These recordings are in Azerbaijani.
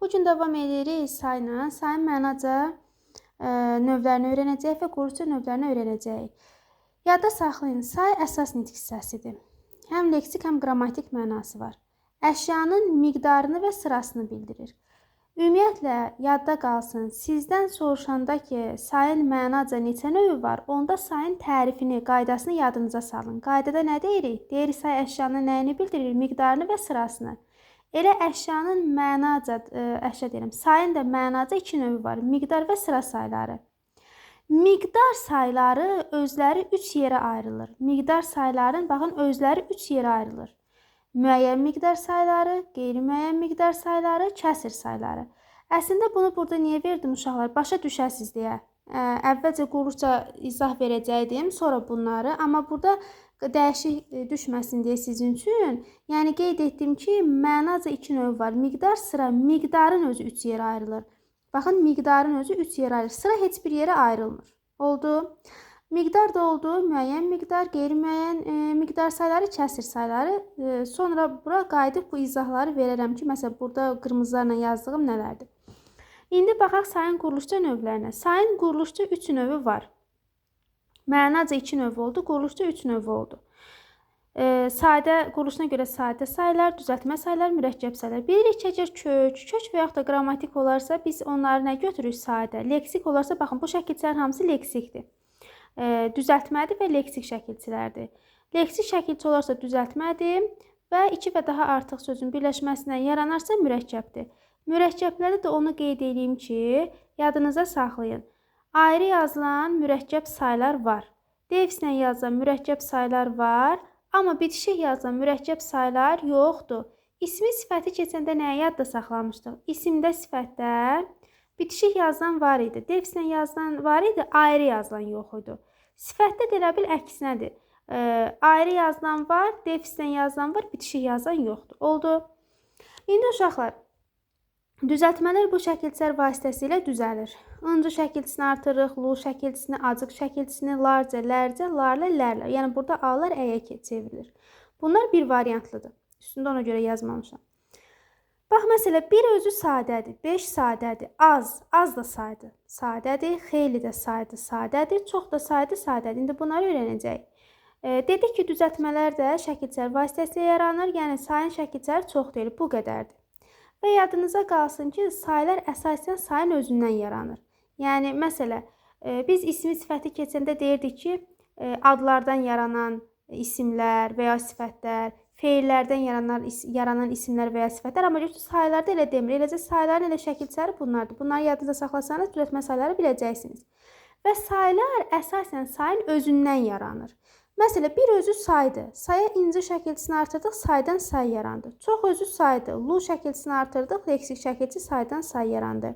Bu gün davam edirik sayla. Sayın mənaca növlərini öyrənəcəyik və qurucu növlərini öyrənəcəyik. Yadda saxlayın, say əsas nitq hissəsidir. Həm leksik, həm qrammatik mənası var. Əşyanın miqdarını və sırasını bildirir. Ümumiyyətlə, yadda qalsın, sizdən soruşanda ki, sayın mənaca neçə növü var, onda sayın tərifini, qaydasını yadınıza salın. Qaydada nə deyirik? Deyirik, say əşyanın nəyini bildirir? Miqdarını və sırasını. Elə əşyanın sayın da mənaca iki növü var. Miqdar və sıra sayları. Miqdar sayları özləri 3 yerə ayrılır. Miqdar sayların, baxın, özləri 3 yerə ayrılır. Müəyyən miqdar sayları, qeyri-müəyyən miqdar sayları, kəsr sayları. Əslində bunu burada niyə verdim uşaqlar? Başa düşəsiz deyə. Əvvəlcə qurluqca izah verəcəkdim, sonra bunları. Amma burada dəyişik düşməsin deyə sizin üçün. Yəni qeyd etdim ki, mənaca iki növ var. Miqdar, sıra. Miqdarın özü 3 yerə ayrılır. Baxın, miqdarın özü 3 yerə ayrılır. Sıra heç bir yerə ayrılmır. Oldu. Miqdar da oldu. Müəyyən miqdar, qeyri-müəyyən miqdar sayları, kəsr sayları. Sonra bura qayıdıb bu izahları verərəm ki, məsələn, burada qırmızılarla yazdığım nələrdir. İndi baxaq sayın quruluşca növlərinə. Sayın quruluşca 3 növü var. Mənaca 2 növ oldu, quruluşca 3 növ oldu. Sadə, quruluşuna görə sadə saylar, düzəltmə saylar, mürəkkəb saylar. Bilirik ki, əgər kök və yaxud da qrammatik olarsa, biz onları nə götürürük? Sadə. Leksik olarsa, baxın, bu şəkilçilərin hamısı leksikdir. Düzəltmədir və leksik şəkilçilərdir. Leksik şəkilçi olarsa düzəltmədir və 2 və daha artıq sözün birləşməsindən yaranarsa mürəkkəbdir. Mürəkkəblərdə də onu qeyd edeyim ki, yadınıza saxlayın. Ayrı yazılan mürəkkəb saylar var. Devslə yazılan mürəkkəb saylar var, amma bitişik yazılan mürəkkəb saylar yoxdur. İsmi sifəti keçəndə nəyə yadda saxlamışdıq? İsimdə, sifətdə bitişik yazılan var idi. Devslə yazılan var idi, ayrı yazılan yox idi. Sifətdə də elə bil əksinədir. Ayrı yazılan var, devslə yazılan var, bitişik yazılan yoxdur. Oldu. İndi uşaqlar, düzəltmələr bu şəkilçilər vasitəsilə düzəlir. Öncü şəkilçisini artırırıq, lu şəkilçisini, acıq şəkilçisini, larca, lərcə, larla, lərlə. Yəni burada A-lar Ə-yə çevrilir. Bunlar bir variantlıdır. Üstündə ona görə yazmamışam. Bax, məsələ, bir özü sadədir, 5 sadədir, az da saydır, sadədir, xeyli də saydır, sadədir, çox da saydır, sadədir. İndi bunları öyrənəcəyik. Dedik ki, düzəltmələr də şəkilçilər vasitəsilə yaranır, yəni sayın şəkilçiləri çox deyil, bu qədərdir. Və yadınıza qalsın ki, saylar əsasən sayın özündən yaranır. Yəni, məsələ, biz ismi sifəti keçəndə deyirdik ki, adlardan yaranan isimlər və ya sifətlər, feillərdən yaranan isimlər və ya sifətlər, amma saylarda elə demir. Eləcə sayların elə şəkilçiləri bunlardır. Bunları yadınıza saxlasanız, düzəltmə sayları biləcəksiniz. Və saylar əsasən sayın özündən yaranır. Məsələ, bir özü saydır. Saya inci şəkilçisini artırdıq, saydan say yarandı. Çox özü saydır. Lu şəkilçisini artırdıq, leksik şəkilçi saydan say yarandı.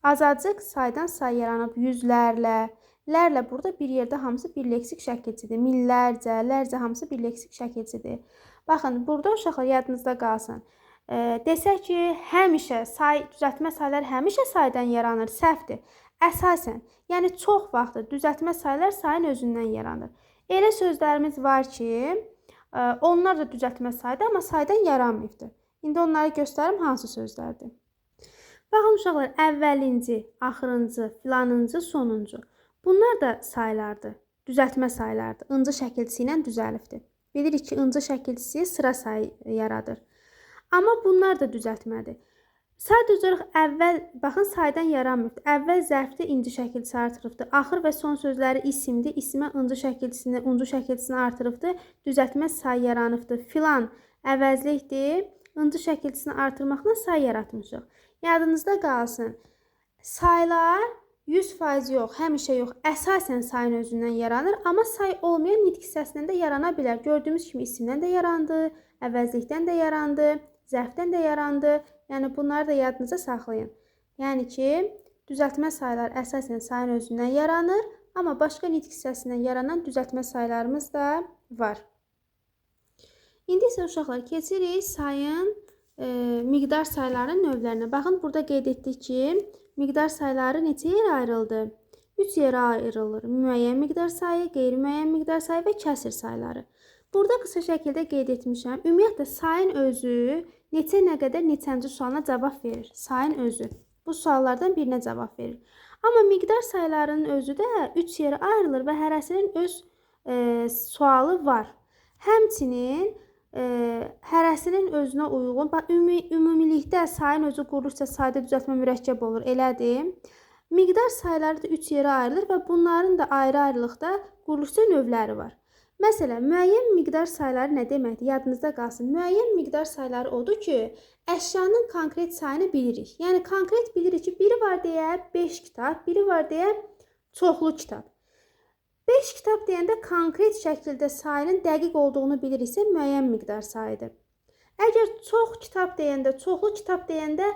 Azacıq saydan say yaranıb yüzlərlə. Lərlə burada bir yerdə hamısı bir leksik şəkilçidir. Minlərcə, lərcə hamısı bir leksik şəkilçidir. Baxın, burada uşaqlar yadınızda qalsın. Desək ki, həmişə düzəltmə saylar həmişə saydan yaranır, səhvdir. Əsasən, yəni çox vaxtı düzəltmə saylar sayın özündən yaranır. Elə sözlərimiz var ki, onlar da düzəltmə saydır, amma saydan yaranmayıbdır. İndi onları göstərim hansı sözlərdir. Baxın uşaqlar, əvvəlinci, axırıncı, filanıncı, sonuncu. Bunlar da saylardır, düzəltmə saylardır. İnci şəkilçisi ilə düzəlibdir. Bilirik ki, inci şəkilçisi sıra sayı yaradır. Amma bunlar da düzəltmədir. Sadəcə olaraq əvvəl, baxın, saydan yaranmıyıbdır. Əvvəl zərfdə inci şəkilçisi artırıbdır. Axır və son sözləri isimdir. İsimə inci şəkilçisini artırıbdır. Düzəltmə say yaranıbdır. Filan əvəzlikdir. İnci şəkilçisini artırmaqla say yaratmışıq. Yadınızda qalsın. Saylar 100% yox, həmişə yox, əsasən sayın özündən yaranır. Amma say olmayan nitq hissəsindən də yarana bilər. Gördüyümüz kimi isimdən də yarandı, əvəzlikdən də yarandı, zərfdən də yarandı. Yəni, bunları da yadınıza saxlayın. Yəni ki, düzəltmə saylar əsasən sayın özündən yaranır, amma başqa nitq hissəsindən yaranan düzəltmə saylarımız da var. İndi isə uşaqlar, keçirik sayın miqdar sayların növlərinə. Baxın, burada qeyd etdik ki, miqdar sayları neçə yerə ayrıldı? 3 yerə ayrılır. Müəyyən miqdar sayı, qeyri-müəyyən miqdar sayı və kəsr sayları. Burada qısa şəkildə qeyd etmişəm. Ümumiyyətlə, sayın özü Neçə, nə qədər, neçənci sualına cavab verir. Sayın özü. Bu suallardan birinə cavab verir. Amma miqdar saylarının özü də 3 yerə ayrılır və hərəsinin öz sualı var. Həmçinin hərəsinin özünə uyğun, ümumilikdə sayın özü quruluşca sadə düzəltmə mürəkkəb olur, elədir. Miqdar sayları da 3 yerə ayrılır və bunların da ayrı-ayrılıqda quruluşca növləri var. Məsələn, müəyyən miqdar sayları nə deməkdir? Yadınızda qalsın. Müəyyən miqdar sayları odur ki, əşyanın konkret sayını bilirik. Yəni, konkret bilirik ki, biri var deyə 5 kitab, biri var deyə çoxlu kitab. 5 kitab deyəndə konkret şəkildə sayının dəqiq olduğunu biliriksə, müəyyən miqdar sayıdır. Əgər çox kitab deyəndə, çoxlu kitab deyəndə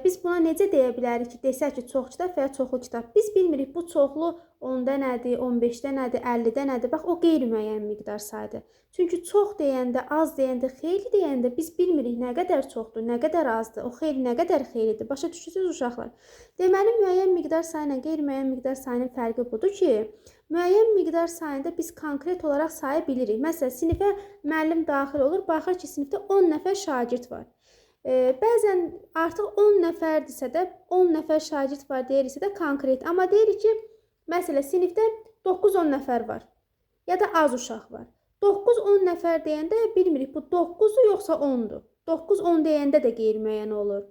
biz buna necə deyə bilərik ki, desək ki, çox kitab və ya çoxlu kitab. Biz bilmirik bu çoxlu 10-da nədir, 15-də nədir, 50-də nədir. Bax, o qeyri-müəyyən miqdar sayıdır. Çünki çox deyəndə, az deyəndə, xeyli deyəndə biz bilmirik nə qədər çoxdur, nə qədər azdır, o xeyli nə qədər xeylidir. Başa düşürsünüz uşaqlar? Deməli, müəyyən miqdar sayı ilə qeyri-müəyyən miqdar sayının fərqi budur ki, müəyyən miqdar sayında biz konkret olaraq sayı bilirik. Məsələn, sinifə müəllim daxil olur, baxır ki, sinifdə 10 nəfər şagird var. Bəzən artıq 10 nəfərdirsə də 10 nəfər şagird var deyirsə də konkret. Amma deyirik ki, məsələn, sinifdə 9-10 nəfər var ya da az uşaq var. 9-10 nəfər deyəndə bilmirik bu 9-dur yoxsa 10-dur. 9-10 deyəndə də qeyri-müəyyən olur.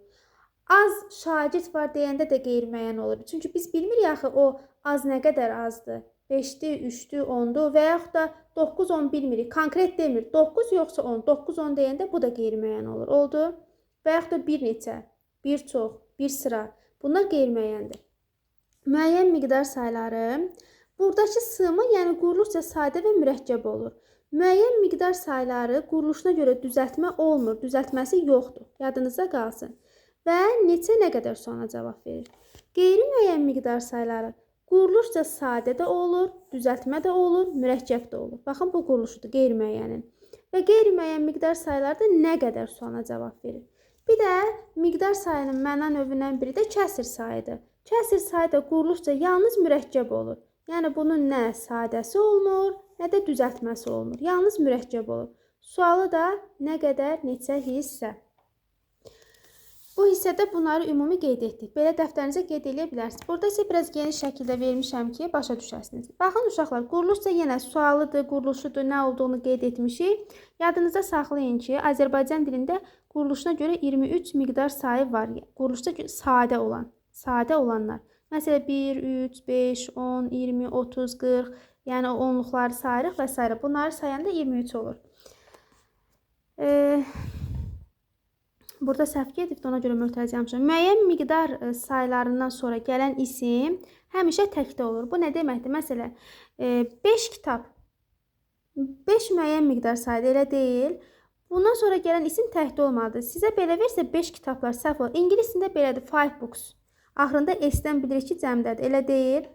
Az şagird var deyəndə də qeyri-müəyyən olur. Çünki biz bilmirik axı o az nə qədər azdır. 5-dir, 3-dür, 10-dur və yaxud da 9-10 bilmirik. Konkret demir. 9 yoxsa 10. 9-10 deyəndə bu da qeyri-müəyyən olur. Oldu? Və yaxud da bir neçə, bir çox, bir sıra. Bunlar qeyri-müəyyəndir. Müəyyən miqdar sayları buradakı sığma, yəni quruluşca sadə və mürəkkəb olur. Müəyyən miqdar sayları quruluşuna görə düzəltmə olmur, düzəltməsi yoxdur. Yadınızda qalsın. Və neçə, nə qədər sualına cavab verir. Qeyri-müəyyən miqdar sayları quruluşca sadə də olur, düzəltmə də olur, mürəkkəb də olur. Baxın, bu quruluşudur qeyri-müəyyənin. Və qeyri-müəyyən miqdar sayları da nə qədər sualına cavab verir. Bir də miqdar sayının məna növündən biri də kəsr sayıdır. Kəsr sayı da quruluşca yalnız mürəkkəb olur. Yəni bunun nə sadəsi olmur, nə də düzəltməsi olmur. Yalnız mürəkkəb olur. Sualı da nə qədər, neçə hissə. Bu hissədə bunları ümumi qeyd etdik. Belə dəftərinizə qeyd edə bilərsiniz. Burada isə biraz geniş şəkildə vermişəm ki, başa düşəsiniz. Baxın uşaqlar, quruluşca yenə sualıdır, quruluşudur, nə olduğunu qeyd etmişik. Yadınızda saxlayın ki, Azərbaycan dilində quruluşuna görə 23 miqdar sayı var. Quruluşda sadə olanlar. Məsələn, 1, 3, 5, 10, 20, 30, 40, yəni onluqları sayırıq və s. Bunları sayanda 23 olur. Burada səhv gedibdir, ona görə mötərizə yapmışam. Müəyyən miqdar saylarından sonra gələn isim həmişə təkdə olur. Bu nə deməkdir? Məsələn, 5 kitab. 5 müəyyən miqdar sayıdır, elə deyil. Bundan sonra gələn isim təkdə olmalıdır. Sizə belə versə 5 kitablar səhv olur. İngilis dilində belədir, 5 books. Axırında S-dən bilirik ki, cəmdədir, elə deyil.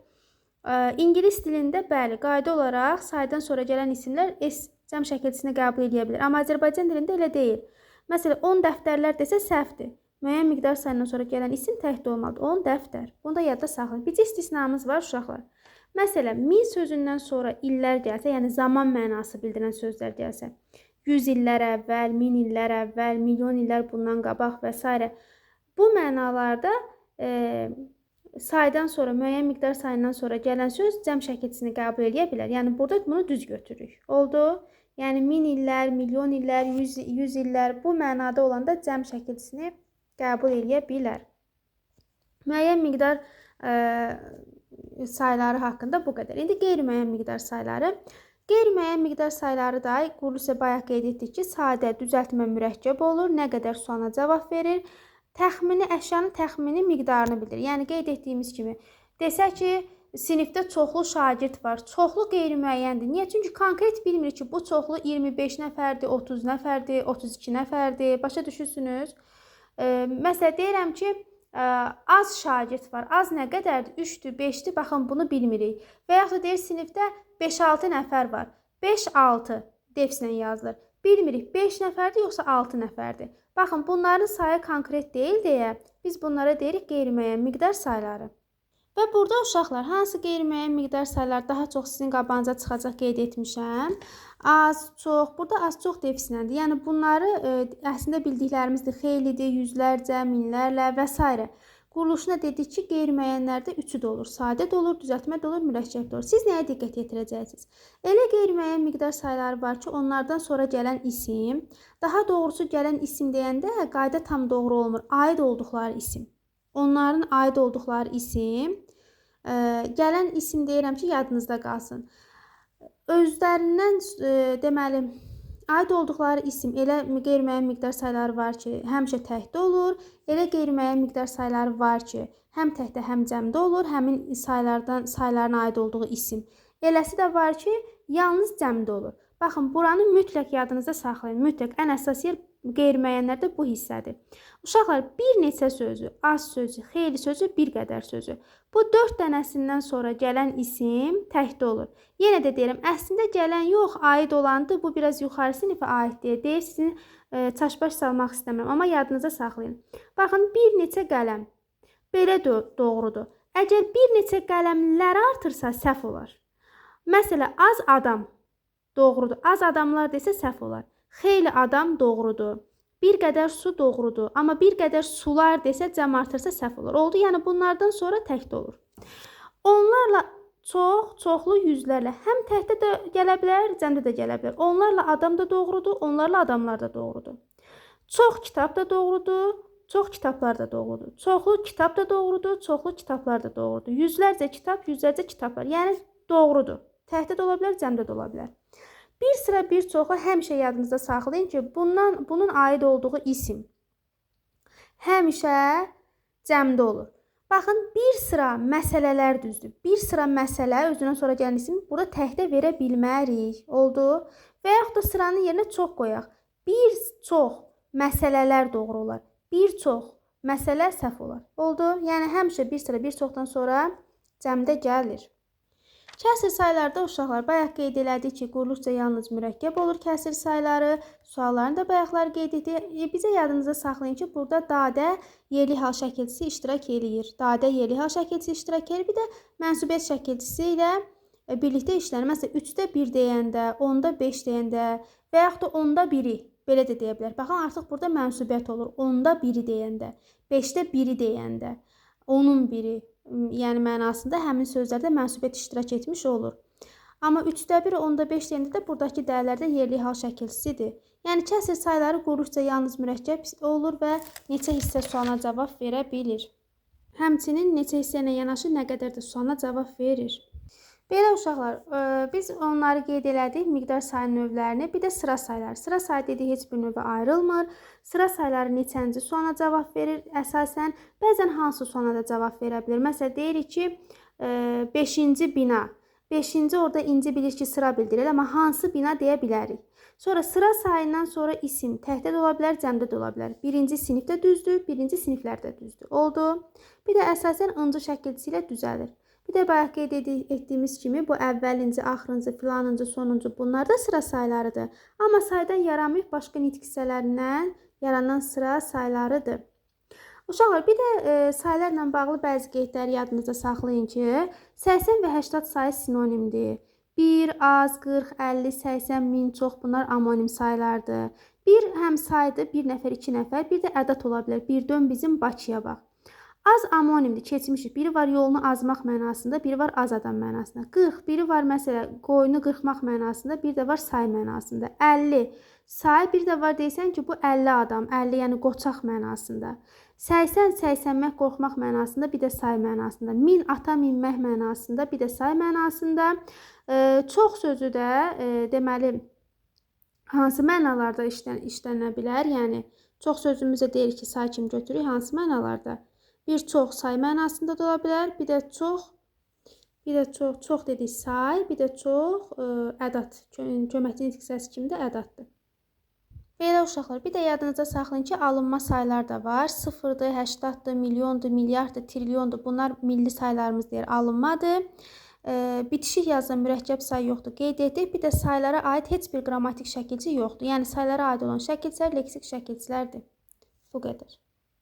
İngilis dilində bəli, qayda olaraq saydan sonra gələn isimlər S cəm şəkilçisini qəbul edə bilər. Amma Azərbaycan dilində elə deyil. Məsələn, 10 dəftərlər desə səhvdir. Müəyyən miqdar sayından sonra gələn isim təkdə olmalıdır. 10 dəftər. Bunu da yadda saxlayın. Bir istisnamız var uşaqlar. Məsələn, 1000 sözündən sonra illər gəlsə, yəni zaman mənası bildirən sözlər gəlsə, 100 illər əvvəl, 1000 illər əvvəl, milyon illər bundan qabaq və s. Bu mənalarda saydan sonra, müəyyən miqdar sayından sonra gələn söz cəm şəkilçisini qəbul edə bilər. Yəni, burada bunu düz götürürük. Oldu? Yəni, 1000 illər, milyon illər, 100 illər bu mənada olanda cəm şəkilçisini qəbul edə bilər. Müəyyən miqdar sayları haqqında bu qədər. İndi qeyri-müəyyən miqdar sayları. Qeyri-müəyyən miqdar sayları da quruluşca bayaq qeyd etdik ki, sadə, düzəltmə, mürəkkəb olur. Nə qədər sualına cavab verir. Təxmini, əşyanın təxmini miqdarını bildirir. Yəni, qeyd etdiyimiz kimi. Desək ki, sinifdə çoxlu şagird var. Çoxlu qeyri-müəyyəndir. Niyə? Çünki konkret bilmirik ki, bu çoxlu 25 nəfərdir, 30 nəfərdir, 32 nəfərdir. Başa düşürsünüz? Məsələn, deyirəm ki, az şagird var. Az nə qədərdir? 3-dür, 5-dir. Baxın, bunu bilmirik. Və yaxud da deyir, sinifdə 5-6 nəfər var. 5-6 defslə yazılır. Bilmirik, 5 nəfərdir, yoxsa 6 nəfərdir. Baxın, bunların sayı konkret deyil deyə biz bunlara deyirik qeyri-müəyyən miqdar sayları. Və burada uşaqlar hansı qeyri-müəyyən miqdar sayılar daha çox sizin qabağınıza çıxacaq qeyd etmişəm. Az, çox. Burada az, çox defisinədir. Yəni bunları əslində bildiklərimizdir. Xeylidir, yüzlərcə, minlərlə və s. Quruluşuna dedik ki, qeyri-müəyyənlərdə üçü də olur. Sadə də olur, düzəltmə də olur, mürəkkəb də olur. Siz nəyə diqqət yetirəcəksiniz? Elə qeyri-müəyyən miqdar sayıları var ki, onlardan sonra gələn isim, daha doğrusu gələn isim deyəndə qayda tam doğru olmur. Aid olduqları isim. Onların aid olduqları isim, gələn isim deyirəm ki, yadınızda qalsın. Özlərindən deməli, aid olduqları isim elə qeyri-müəyyən miqdar sayıları var ki, həmişə təkdə olur. Elə qeyri-müəyyən miqdar sayıları var ki, həm təkdə, həm cəmdə olur. Həmin sayıların aid olduğu isim. Eləsi də var ki, yalnız cəmdə olur. Baxın, buranı mütləq yadınızda saxlayın. Mütləq ən əsas yer qeyri-müəyyənlərdə bu hissədir. Uşaqlar, bir neçə sözü, az sözü, xeyli sözü, bir qədər sözü. Bu 4 dənəsindən sonra gələn isim təkdə olur. Yenə də deyirəm, əslində gələn yox, aid olandır. Bu biraz yuxarı sinifə aiddir. Deyir, sizin çaşbaş salmaq istəmirəm, amma yadınıza saxlayın. Baxın, bir neçə qələm. Belə doğrudur. Əgər bir neçə qələmlər artırsa, səhv olar. Məsələn, az adam doğrudur. Az adamlar desə səhv olar. Xeyli adam doğrudur. Bir qədər su doğrudur. Amma bir qədər sular desə cəm artırsa səhv olur. Oldu, yəni bunlardan sonra təkdə olur. Onlarla çox, çoxlu yüzlərlə həm təkdə də gələ bilər, cəmdə də gələ bilər. Onlarla adam da doğrudur, onlarla adamlar da doğrudur. Çox kitab da doğrudur, çox kitablar da doğrudur. Çoxlu kitab da doğrudur, çoxlu kitablar da doğrudur. Yüzlərcə kitab, yüzlərcə kitablar. Yəni doğrudur. Təkdə də ola bilər, cəmdə də ola bilər. Bir sıra bir çoxu həmişə yadınızda saxlayın ki, bunun aid olduğu isim həmişə cəmdə olur. Baxın, bir sıra məsələlər düzdür. Bir sıra məsələ, özündən sonra gələn isim burada təkdə verə bilmərik. Oldu. Və yaxud da sıranın yerinə çox qoyaq. Bir çox məsələlər doğru olar. Bir çox məsələ səhv olar. Oldu. Yəni həmişə bir sıra bir çoxdan sonra cəmdə gəlir. Kəsr sayılarda uşaqlar bayaq qeyd elədik ki, quruluşca yalnız mürəkkəb olur kəsr sayıları. Suallarını da bayaqlar qeyd etdik. Bizə yadınızda saxlayın ki, burada dadə yerli hal şəkilçisi iştirak eləyir. Dadə yerli hal şəkilçisi iştirak eləyir. Bir də mənsubiyyət şəkilçisi ilə birlikdə işlənir. Məsələn, 3-də 1 deyəndə, 10-da 5 deyəndə və yaxud da 10-da 1-i belə də deyə bilər. Baxın, artıq burada mənsubiyyət olur. 10-da 1-i deyəndə, 5-də 1-i deyəndə, 10-un 1-i. Yəni mənasında həmin sözlərdə mənsubiyyət iştirak etmiş olur. Amma 3-də 1, 10-da 5 deyəndə də buradakı dəyərlərdə yerli hal şəkilçisidir. Yəni kəsr sayıları quruluşca yalnız mürəkkəb olur və neçə hissə sualına cavab verə bilir. Həmçinin neçə hissə ilə yanaşı nə qədər də sualına cavab verir. Belə uşaqlar, biz onları qeyd elədik, miqdar sayı növlərini, bir də sıra sayıları. Sıra sayı dedik, heç bir növə ayrılmır. Sıra sayıları neçənci suala cavab verir, əsasən, bəzən hansı suala da cavab verə bilir. Məsələn, deyirik ki, 5-ci bina. 5-ci orada inci bilir ki, sıra bildirir, amma hansı bina deyə bilərik. Sonra sıra sayından sonra isim təkdə də ola bilər, cəmdə də ola bilər. Birinci sinifdə düzdür, birinci siniflərdə düzdür. Oldu. Bir də əsasən ıncı şəkilçisi ilə düzəlir. Bir də bayaq qeyd etdiyimiz kimi bu əvvəlinci, axırıncı, filanıncı, sonuncu bunlar da sıra sayılarıdır. Amma saydan yaranmayıb başqa nitq hissələrindən yaranan sıra sayılarıdır. Uşaqlar, bir də sayılarla bağlı bəzi qeydləri yadınızda saxlayın ki, 80 və 80 sayı sinonimdir. 1, az, 40, 50, 80, 1000, çox bunlar amonim sayılardır. Bir həm sayıdır, bir nəfər, iki nəfər, bir də ədəd ola bilər. Bir dön bizim Bakıya bax. Az amonimdir, keçmişik. Biri var yolunu azmaq mənasında, biri var az adam mənasında. 40, biri var məsələ qoyunu qırxmaq mənasında, bir də var say mənasında. 50, say, bir də var deysən ki, bu 50 adam, 50 yəni qoçaq mənasında. 80, səysənmək, qorxmaq mənasında, bir də say mənasında. 1000, ata minmək mənasında, bir də say mənasında. Çox sözü də deməli, hansı mənalarda işlənə bilər? Yəni, çox sözümüzə deyir ki, say kimi götürük, hansı mənalarda? Bir çox say mənasında da ola bilər, bir də çox dedik say, bir də çox ədad, köməkçi nitq hissəsi kimi də ədaddır. Belə uşaqlar, bir də yadınızda saxlayın ki, alınma sayılar da var. 0-dır, 80-dır, milyondur, milyarddır, trilyondur. Bunlar milli sayılarımız deyir, alınmadır. Bitişik yazılan mürəkkəb sayı yoxdur, qeyd etdik. Bir də sayılara aid heç bir qrammatik şəkilçi yoxdur. Yəni sayılara aid olan şəkilçilər leksik şəkilçilərdir. Bu qədər.